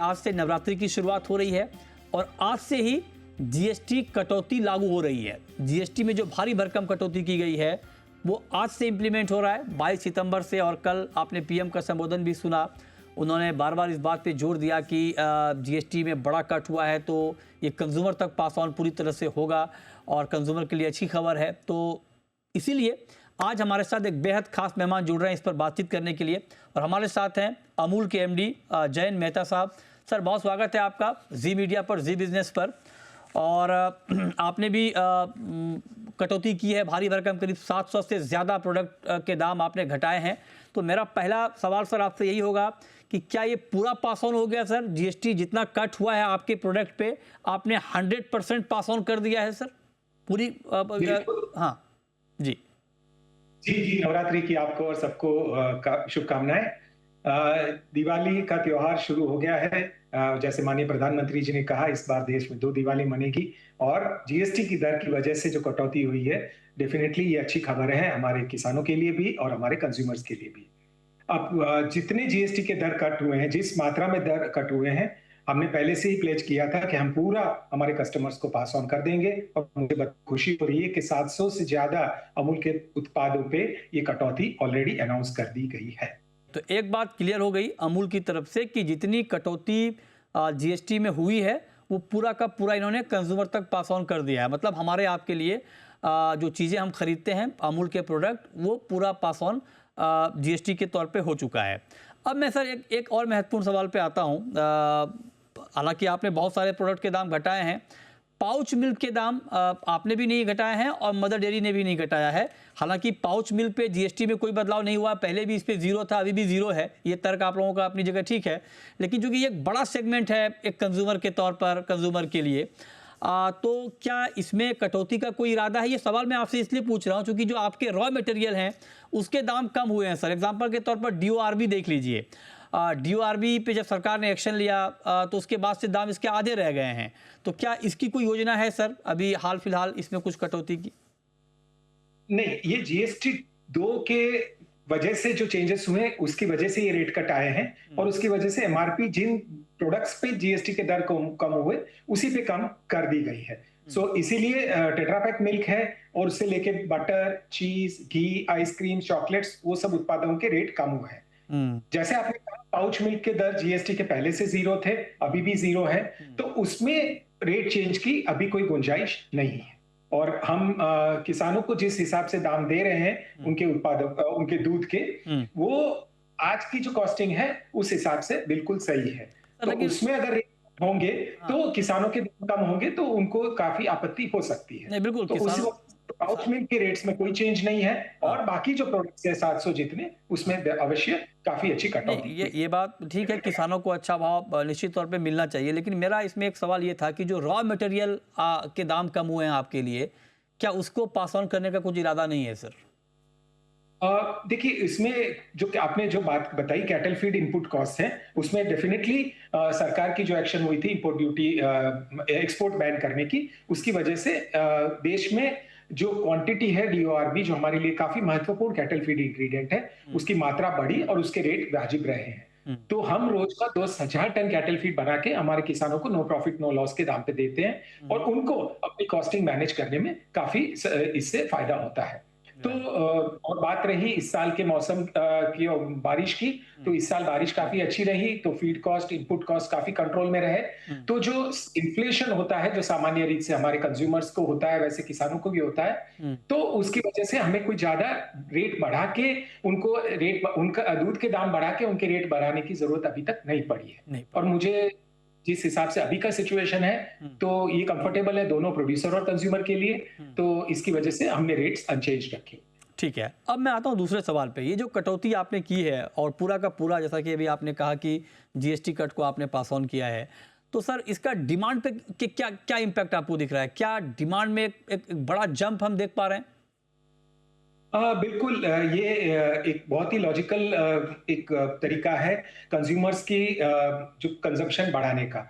आज से नवरात्रि की शुरुआत हो रही है और आज से ही जीएसटी कटौती लागू हो रही है। जीएसटी में जो भारी भरकम कटौती की गई है वो आज से इम्प्लीमेंट हो रहा है 22 सितंबर से। और कल आपने पीएम का संबोधन भी सुना, उन्होंने बार बार इस बात पे जोर दिया कि जीएसटी में बड़ा कट हुआ है तो ये कंज्यूमर तक पास ऑन पूरी तरह से होगा और कंज्यूमर के लिए अच्छी खबर है। तो इसीलिए आज हमारे साथ एक बेहद खास मेहमान जुड़ रहे हैं इस पर बातचीत करने के लिए, और हमारे साथ हैं अमूल के एमडी जयंत मेहता साहब। सर बहुत स्वागत है आपका जी मीडिया पर, जी बिजनेस पर। और आपने भी कटौती की है भारी भरकम, करीब 700 से ज़्यादा प्रोडक्ट के दाम आपने घटाए हैं। तो मेरा पहला सवाल सर आपसे यही होगा कि क्या ये पूरा पास ऑन हो गया सर? जीएसटी जितना कट हुआ है आपके प्रोडक्ट पे आपने 100% पास ऑन कर दिया है सर पूरी? हाँ जी जी, नवरात्रि की आपको और सबको शुभकामनाएं। दिवाली का त्योहार शुरू हो गया है। जैसे माननीय प्रधानमंत्री जी ने कहा, इस बार देश में 2 दिवाली मनेगी और जीएसटी की दर की वजह से जो कटौती हुई है, डेफिनेटली ये अच्छी खबर है हमारे किसानों के लिए भी और हमारे कंज्यूमर्स के लिए भी। अब जितने जीएसटी के दर कट हुए हैं, जिस मात्रा में दर कट हुए हैं, हमने पहले से ही प्लेज किया था कि हम पूरा हमारे कस्टमर्स को पास ऑन कर देंगे। और मुझे बहुत खुशी हो रही है कि 700 से ज्यादा अमूल के उत्पादों पे ये कटौती ऑलरेडी अनाउंस कर दी गई है। तो एक बात क्लियर हो गई अमूल की तरफ से कि जितनी कटौती जीएसटी में हुई है वो पूरा का पूरा इन्होंने कंज्यूमर तक पास ऑन कर दिया है। मतलब हमारे आपके लिए जो चीज़ें हम खरीदते हैं अमूल के प्रोडक्ट, वो पूरा पास ऑन जीएसटी के तौर पे हो चुका है। अब मैं सर एक और महत्वपूर्ण सवाल पे आता हूँ। हालांकि आपने बहुत सारे प्रोडक्ट के दाम घटाए हैं, पाउच मिल्क के दाम आपने भी नहीं घटाए हैं और मदर डेयरी ने भी नहीं घटाया है। हालांकि पाउच मिल्क पे जीएसटी में कोई बदलाव नहीं हुआ, पहले भी इस पे जीरो था, अभी भी जीरो है। ये तर्क आप लोगों का अपनी जगह ठीक है, लेकिन जो कि ये एक बड़ा सेगमेंट है एक कंज्यूमर के तौर पर, कंज्यूमर के लिए, तो क्या इसमें कटौती का कोई इरादा है? ये सवाल मैं आपसे इसलिए पूछ रहा हूँ क्योंकि जो आपके रॉ मटेरियल हैं उसके दाम कम हुए हैं सर। एग्जाम्पल के तौर पर DORB देख लीजिए। DORB पे जब सरकार ने एक्शन लिया तो उसके बाद से दाम इसके आधे रह गए हैं। तो क्या इसकी कोई योजना है सर अभी हाल फिलहाल इसमें कुछ कटौती की? नहीं, ये जीएसटी 2 के वजह से जो चेंजेस हुए उसकी वजह से ये रेट कट आए हैं और उसकी वजह से एमआरपी जिन प्रोडक्ट्स पे जीएसटी के दर कम हुए उसी पे कम कर दी गई है। सो इसीलिए टेट्रा पैक मिल्क है और उससे लेके बटर, चीज, घी, आइसक्रीम, चॉकलेट्स, वो सब उत्पादों के रेट कम हुए हैं। जैसे आपने कहा पाउच मिल्क के दर जीएसटी के पहले से जीरो थे, अभी भी जीरो है, तो उसमें रेट चेंज की अभी कोई गुंजाइश नहीं है। और हम किसानों को जिस हिसाब से दाम दे रहे हैं उनके उत्पादों उनके दूध के, वो आज की जो कॉस्टिंग है उस हिसाब से बिल्कुल सही है। तो उसमें अगर होंगे तो किसानों के दाम कम होंगे तो उनको काफी आपत्ति हो सकती है। नहीं बिल्कुल, तो उस पाउच मिल्क के रेट्स में कोई चेंज नहीं है और बाकी जो प्रोडक्ट्स है 700 जितने, उसमें अवश्य काफी अच्छी कटौती। ये बात ठीक है, किसानों को अच्छा भाव निश्चित तौर पे मिलना चाहिए, लेकिन मेरा इसमें एक सवाल ये था कि जो रॉ मटेरियल के दाम कम हुए हैं आपके लिए, क्या उसको पास ऑन करने का कुछ इरादा नहीं है सर? देखिए, इसमें जो आपने जो बात बताई कैटल फीड इनपुट कॉस्ट है, उसमें डेफिनेटली सरकार की जो एक्शन हुई थी इंपोर्ट ड्यूटी एक्सपोर्ट बैन करने की, उसकी वजह से देश में जो क्वांटिटी है DORB, जो हमारे लिए काफी महत्वपूर्ण कैटल फीड इंग्रेडिएंट है, उसकी मात्रा बढ़ी और उसके रेट वाजिब रहे हैं। तो हम रोज का 10,000 टन कैटल फीड बना के हमारे किसानों को नो प्रॉफिट नो लॉस के दाम पे देते हैं और उनको अपनी कॉस्टिंग मैनेज करने में काफी इससे फायदा होता है। तो और बात रही इस साल के मौसम की और बारिश की, तो इस साल बारिश काफी अच्छी रही, तो फीड कॉस्ट, इनपुट कॉस्ट काफी कंट्रोल में रहे। तो जो इन्फ्लेशन होता है, जो सामान्य रीत से हमारे कंज्यूमर्स को होता है, वैसे किसानों को भी होता है, तो उसकी वजह से हमें कोई ज्यादा रेट बढ़ा के उनका दूध के दाम बढ़ा के उनके रेट बढ़ाने की जरूरत अभी तक नहीं पड़ी है। और मुझे जिस हिसाब से अभी का सिचुएशन है, तो ये कंफर्टेबल है दोनों प्रोड्यूसर और कंज्यूमर के लिए, तो इसकी वजह से हमने रेट्स अनचेंज रखे। ठीक है, अब मैं आता हूँ दूसरे सवाल पे। ये जो कटौती आपने की है और पूरा का पूरा, जैसा कि अभी आपने कहा कि जीएसटी कट को आपने पास ऑन किया है, तो सर इसका डिमांड पे क्या क्या इम्पैक्ट आपको दिख रहा है? क्या डिमांड में एक बड़ा जंप हम देख पा रहे हैं? बिल्कुल, ये एक बहुत ही लॉजिकल एक तरीका है कंज्यूमर्स की जो कंजम्पशन बढ़ाने का।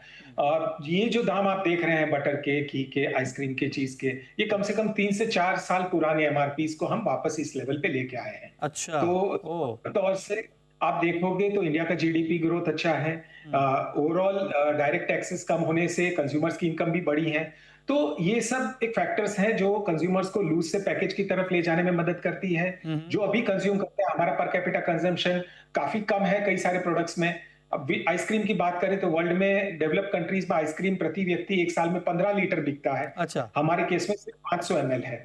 ये जो दाम आप देख रहे हैं बटर के, घी के, आइसक्रीम के, चीज के, ये कम से कम 3 से 4 साल पुराने एमआरपीस को हम वापस इस लेवल पे लेके आए हैं। अच्छा। तो तौर से आप देखोगे तो इंडिया का जीडीपी ग्रोथ अच्छा है, ओवरऑल डायरेक्ट टैक्सेस कम होने से कंज्यूमर्स की इनकम भी बढ़ी है। तो ये सब एक फैक्टर्स हैं जो कंज्यूमर्स को लूज से पैकेज की तरफ ले जाने में मदद करती है। जो अभी कंज्यूम करते हैं, हमारा पर कैपिटा कंजम्पशन काफी कम है कई सारे प्रोडक्ट्स में। अब आइसक्रीम की बात करें तो वर्ल्ड में डेवलप कंट्रीज में आइसक्रीम प्रति व्यक्ति एक साल में 15 लीटर बिकता है। अच्छा। हमारे केस में सिर्फ 500 ml है।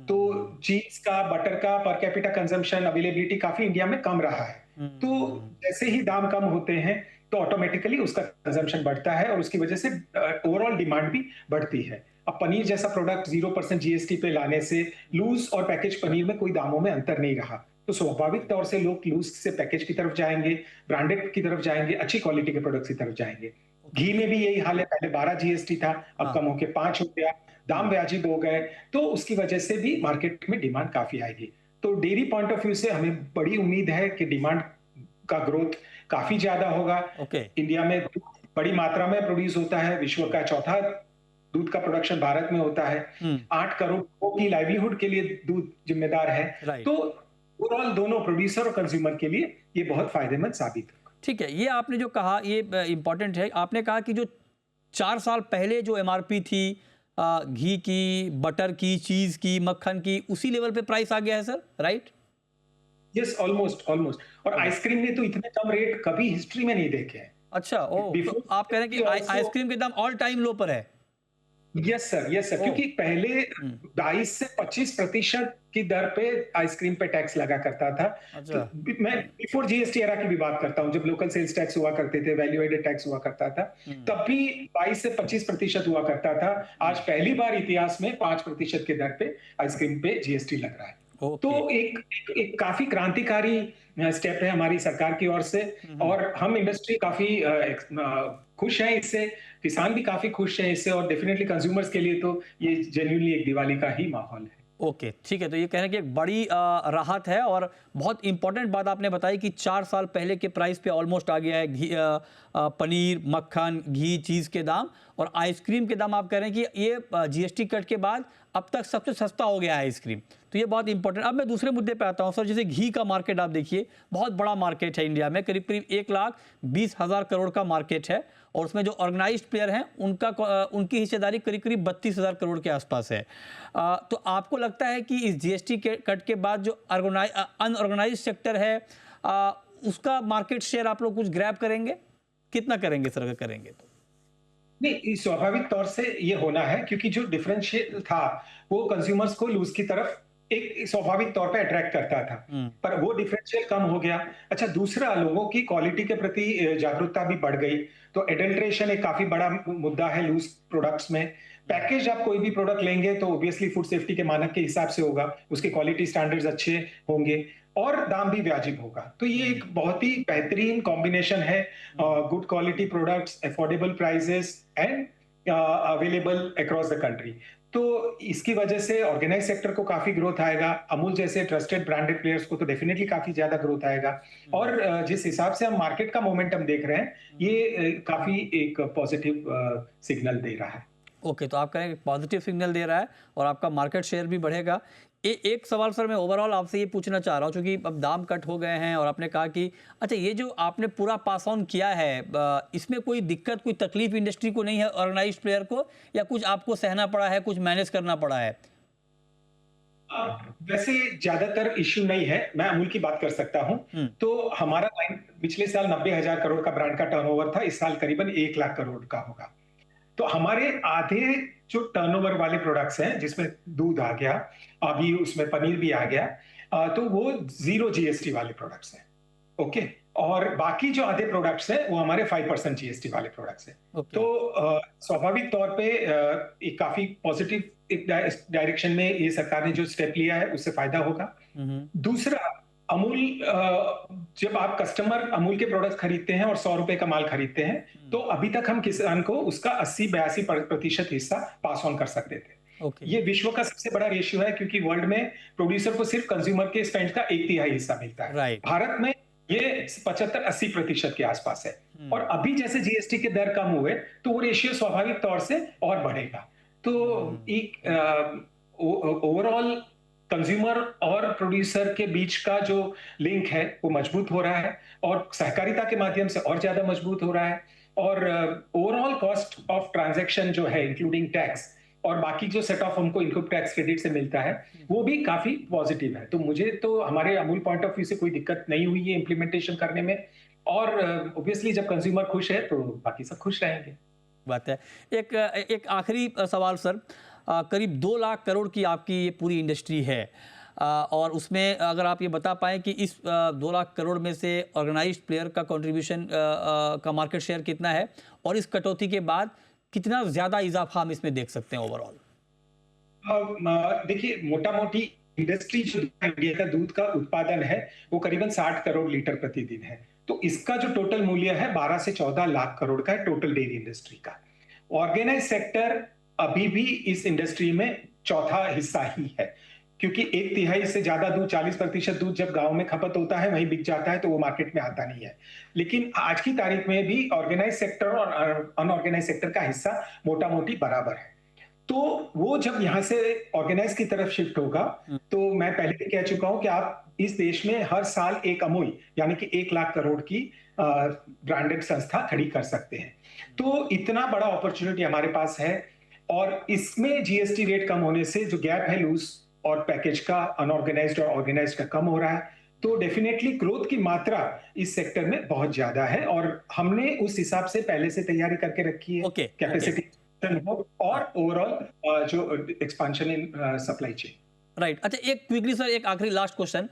तो चीज का, बटर का पर कैपिटा कंजम्पशन, अवेलेबिलिटी काफी इंडिया में कम रहा है। तो जैसे ही दाम कम होते हैं तो ऑटोमेटिकली उसका कंजम्पशन बढ़ता है और उसकी वजह से ओवरऑल डिमांड भी बढ़ती है। अब पनीर जैसा प्रोडक्ट 0% जीएसटी पे लाने से लूज और पैकेज पनीर में कोई दामों में अंतर नहीं रहा, तो स्वाभाविक तौर से लोग लूज से पैकेज की तरफ जाएंगे, ब्रांडेड की तरफ जाएंगे, अच्छी क्वालिटी के प्रोडक्ट्स की तरफ जाएंगे। घी में भी यही हाल है, पहले 12 जीएसटी था, अब कम होके 5 हो गया, दाम वाजिब हो गए, तो उसकी वजह से भी मार्केट में डिमांड काफी आएगी। तो डेयरी पॉइंट ऑफ व्यू से हमें बड़ी उम्मीद है कि डिमांड का ग्रोथ काफी ज्यादा होगा। इंडिया में बड़ी मात्रा में प्रोड्यूस होता है, विश्व का चौथा दूध का प्रोडक्शन भारत में होता है। 8 करोड़ लोगों की लाइवलीहुड के लिए दूध जिम्मेदार है। तो ओवरऑल दोनों प्रोड्यूसर और कंज्यूमर के लिए ये बहुत फायदेमंद साबित होगा। ठीक है, ये आपने जो कहा ये इंपॉर्टेंट है। आपने कहा कि जो 4 साल पहले जो एमआरपी थी घी की, बटर की, चीज की, मक्खन की, उसी लेवल पे प्राइस आ गया है सर, राइट? यस, ऑलमोस्ट और आइसक्रीम ने तो इतने कम रेट कभी हिस्ट्री में नहीं देखे हैं। अच्छा, तो आप कह रहे हैं कि आइसक्रीम के दाम ऑल टाइम लो पर है। यस सर, क्योंकि पहले 22 से 25% की दर पे आइसक्रीम पे टैक्स लगा करता था। अच्छा। तो मैं बिफोर जीएसटी एरा की भी बात करता हूं, जब लोकल सेल्स टैक्स हुआ करते थे, वैल्यू एडेड टैक्स हुआ करता था, तब भी 22 से 25% हुआ करता था। आज पहली बार इतिहास में 5% के दर पे आइसक्रीम पे जीएसटी लग रहा है। तो एक काफी क्रांतिकारी स्टेप है हमारी सरकार की ओर से, और हम इंडस्ट्री काफी खुश हैं इससे, किसान भी काफी खुश हैं इससे, और डेफिनेटली कंज्यूमर्स के लिए तो ये जेन्युइनली एक दिवाली का ही माहौल है। ओके, ठीक है, तो ये कहने की एक बड़ी राहत है। और बहुत इंपॉर्टेंट बात आपने बताई कि 4 साल पहले के प्राइस पे ऑलमोस्ट आ गया है घी, पनीर, मक्खन, घी, चीज़ के दाम, और आइसक्रीम के दाम आप कह रहे हैं कि ये जीएसटी कट के बाद अब तक सबसे सस्ता हो गया है आइसक्रीम। तो ये बहुत इंपॉर्टेंट। अब मैं दूसरे मुद्दे पे आता हूँ सर। जैसे घी का मार्केट आप देखिए, बहुत बड़ा मार्केट है इंडिया में, करीब करीब 1,20,000 करोड़ का मार्केट है, और उसमें जो ऑर्गेनाइज्ड प्लेयर हैं उनकी हिस्सेदारी करीब करीब 32,000 करोड़ के आसपास है। तो आपको लगता है कि इस जीएसटी के कट के बाद जो अनऑर्गेनाइज्ड सेक्टर है उसका मार्केट शेयर आप लोग कुछ ग्रैब करेंगे? कितना करेंगे सर अगर करेंगे तो? नहीं, स्वाभाविक तौर से ये होना है, क्योंकि जो डिफरेंशियल था वो कंज्यूमर्स को लूज की तरफ एक स्वाभाविक तौर पे अट्रैक्ट करता था, पर वो डिफरेंशियल कम हो गया। अच्छा, दूसरा, लोगों की क्वालिटी के प्रति जागरूकता भी बढ़ गई, तो एडल्ट्रेशन एक काफी बड़ा मुद्दा है लूज प्रोडक्ट्स में। पैकेज आप कोई भी प्रोडक्ट लेंगे तो ऑब्वियसली फूड सेफ्टी के मानक के हिसाब से होगा, उसके क्वालिटी स्टैंडर्ड्स अच्छे होंगे और दाम भी वाजिब होगा। तो ये एक बहुत ही बेहतरीन कॉम्बिनेशन है, good quality products, affordable prices and available across the country. तो इसकी वजह से ऑर्गेनाइज सेक्टर को काफी ग्रोथ आएगा, अमूल जैसे ट्रस्टेड ब्रांडेड प्लेयर्स को तो डेफिनेटली काफी ज्यादा ग्रोथ आएगा, और जिस हिसाब से हम मार्केट का मोमेंटम देख रहे हैं, ये काफी एक पॉजिटिव सिग्नल दे रहा है। ओके, तो आप कह रहे हैं पॉजिटिव सिग्नल दे रहा है और आपका मार्केट शेयर भी बढ़ेगा। एक सवाल सर मैं ओवरऑल आपसे ये पूछना चाह रहा हूँ, क्योंकि अब दाम कट हो गए हैं और आपने कहा कि अच्छा, ये जो आपने पूरा पास ऑन किया है, इसमें कोई दिक्कत, कोई तकलीफ इंडस्ट्री को नहीं है, ऑर्गेनाइज्ड प्लेयर को, या कुछ आपको सहना पड़ा है, कुछ मैनेज करना पड़ा है? वैसे ज्यादातर इश्यू नहीं है, मैं अमूल की बात कर सकता हूं। तो हमारा पिछले साल 90,000 करोड़ का ब्रांड का टर्नओवर था, इस साल करीबन 1 लाख करोड़ का होगा। तो हमारे आधे जो टर्नओवर वाले प्रोडक्ट्स हैं, जिसमें दूध आ गया, अभी उसमें पनीर भी आ गया, तो वो 0 जीएसटी वाले प्रोडक्ट्स हैं। ओके, और बाकी जो आधे प्रोडक्ट्स हैं वो हमारे 5% जीएसटी वाले प्रोडक्ट्स हैं। तो स्वाभाविक तौर पे एक काफी पॉजिटिव एक डायरेक्शन में ये सरकार ने जो स्टेप लिया है उससे फायदा होगा। दूसरा, अमूल, जब आप कस्टमर अमूल के प्रोडक्ट खरीदते हैं और 100 रुपए का माल खरीदते हैं, तो अभी तक हम किसान को उसका 80-82% हिस्सा पास ऑन कर सकते थे। ये विश्व का सबसे बड़ा रेशियो है, क्योंकि वर्ल्ड में प्रोड्यूसर को सिर्फ कंज्यूमर के स्पेंड का 1/3 हिस्सा मिलता है। भारत में ये 75-80% के आसपास है, और अभी जैसे जीएसटी के दर कम हुए तो वो रेशियो स्वाभाविक तौर से और बढ़ेगा। तो एक ओवरऑल कंज्यूमर और प्रोड्यूसर के बीच का जो लिंक है वो मजबूत हो रहा है और सहकारिता के माध्यम से और ज्यादा मजबूत हो रहा है और ओवरऑल कॉस्ट ऑफ ट्रांजैक्शन जो है इंक्लूडिंग टैक्स और बाकी जो सेट ऑफ हमको इनकम टैक्स क्रेडिट से मिलता है वो भी काफी पॉजिटिव है। तो मुझे तो हमारे अमूल पॉइंट ऑफ व्यू से कोई दिक्कत नहीं हुई है इम्प्लीमेंटेशन करने में और ऑब्वियसली जब कंज्यूमर खुश है तो बाकी सब खुश रहेंगे। बात है। एक एक आखिरी सवाल सर, करीब 2 लाख करोड़ की आपकी ये पूरी इंडस्ट्री है, और उसमें अगर आप ये बता पाएँ कि इस 2 लाख करोड़ में से ऑर्गेनाइज्ड प्लेयर का कंट्रीब्यूशन का मार्केट शेयर कितना है और इस कटौती के बाद कितना ज़्यादा इजाफा हम इसमें देख सकते हैं ओवरऑल? देखिए मोटा मोटी इंडस्ट्री जो इंडिया का दूध का उत्पादन है वो करीबन 60 करोड़ लीटर प्रतिदिन है। तो इसका जो टोटल मूल्य है 12 से 14 लाख करोड़ का है टोटल डेयरी इंडस्ट्री का। ऑर्गेनाइज सेक्टर अभी भी इस इंडस्ट्री में चौथा हिस्सा ही है क्योंकि 1/3 से ज्यादा दूध 40% दूध जब गांव में खपत होता है वहीं बिक जाता है तो वो मार्केट में आता नहीं है। लेकिन आज की तारीख में भी ऑर्गेनाइज सेक्टर और अनऑर्गेनाइज सेक्टर का हिस्सा मोटा मोटी बराबर है। तो वो जब यहाँ से ऑर्गेनाइज की तरफ शिफ्ट होगा तो मैं पहले भी कह चुका हूं कि आप इस देश में हर साल एक अमूल यानी कि 1 लाख करोड़ की ब्रांडेड संस्था खड़ी कर सकते हैं। तो इतना बड़ा अपॉर्चुनिटी हमारे पास है और इसमें जीएसटी रेट कम होने से जो गैप है लूज और पैकेज का अनऑर्गेनाइज्ड और ऑर्गेनाइज्ड का कम हो रहा है। तो डेफिनेटली ग्रोथ की मात्रा इस सेक्टर में बहुत ज्यादा है और हमने उस हिसाब से पहले से तैयारी करके रखी है कैपेसिटी और ओवरऑल जो expansion in supply chain. Right. अच्छा, एक क्विकली सर, एक आखिरी लास्ट क्वेश्चन,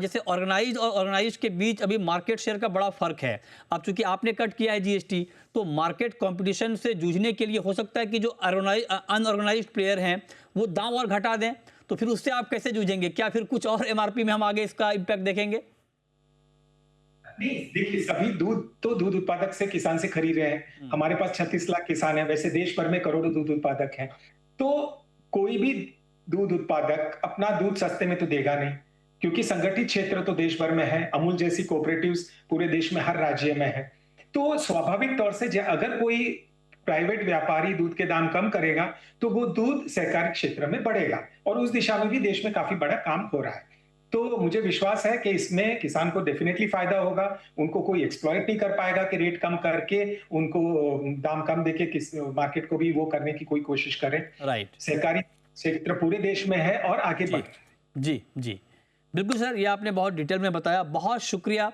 जैसे ऑर्गेनाइज और ऑर्गेनाइज के बीच अभी मार्केट शेयर का बड़ा फर्क है। अब चूंकि आपने कट किया है जीएसटी, तो मार्केट कंपटीशन से जूझने के लिए हो सकता है कि जो अनऑर्गेनाइज्ड प्लेयर हैं वो दाम और घटा दें, तो फिर उससे आप कैसे जूझेंगे? क्या फिर कुछ और एमआरपी में हम आगे इसका इम्पैक्ट देखेंगे? नहीं, देखिए सभी दूध तो दूध उत्पादक से किसान से खरीद रहे हैं। हमारे पास 36 लाख किसान हैं, वैसे देश भर में करोड़ों दूध उत्पादक हैं। तो कोई भी दूध उत्पादक अपना दूध सस्ते में तो देगा नहीं क्योंकि संगठित क्षेत्र तो देश भर में है। अमूल जैसी कोऑपरेटिव्स पूरे देश में हर राज्य में है। तो स्वाभाविक तौर से अगर कोई प्राइवेट व्यापारी दूध के दाम कम करेगा तो वो दूध सहकारी क्षेत्र में बढ़ेगा और उस दिशा में भी देश में काफी बड़ा काम हो रहा है। तो मुझे विश्वास है कि इसमें किसान को डेफिनेटली फायदा होगा। उनको कोई एक्सप्लॉइट नहीं कर पाएगा कि रेट कम करके उनको दाम कम देके किस मार्केट को भी वो करने की कोई कोशिश करें। राइट। सहकारी क्षेत्र पूरे देश में है और आगे बढ़। जी जी, बिल्कुल सर, ये आपने बहुत डिटेल में बताया। बहुत शुक्रिया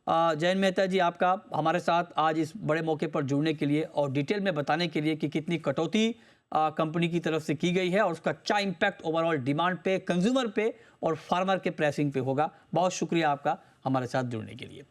जयंत मेहता जी आपका हमारे साथ आज इस बड़े मौके पर जुड़ने के लिए और डिटेल में बताने के लिए कि कितनी कटौती कंपनी की तरफ से की गई है और उसका क्या इम्पैक्ट ओवरऑल डिमांड पे, कंज्यूमर पे और फार्मर के प्राइसिंग पे होगा। बहुत शुक्रिया आपका हमारे साथ जुड़ने के लिए।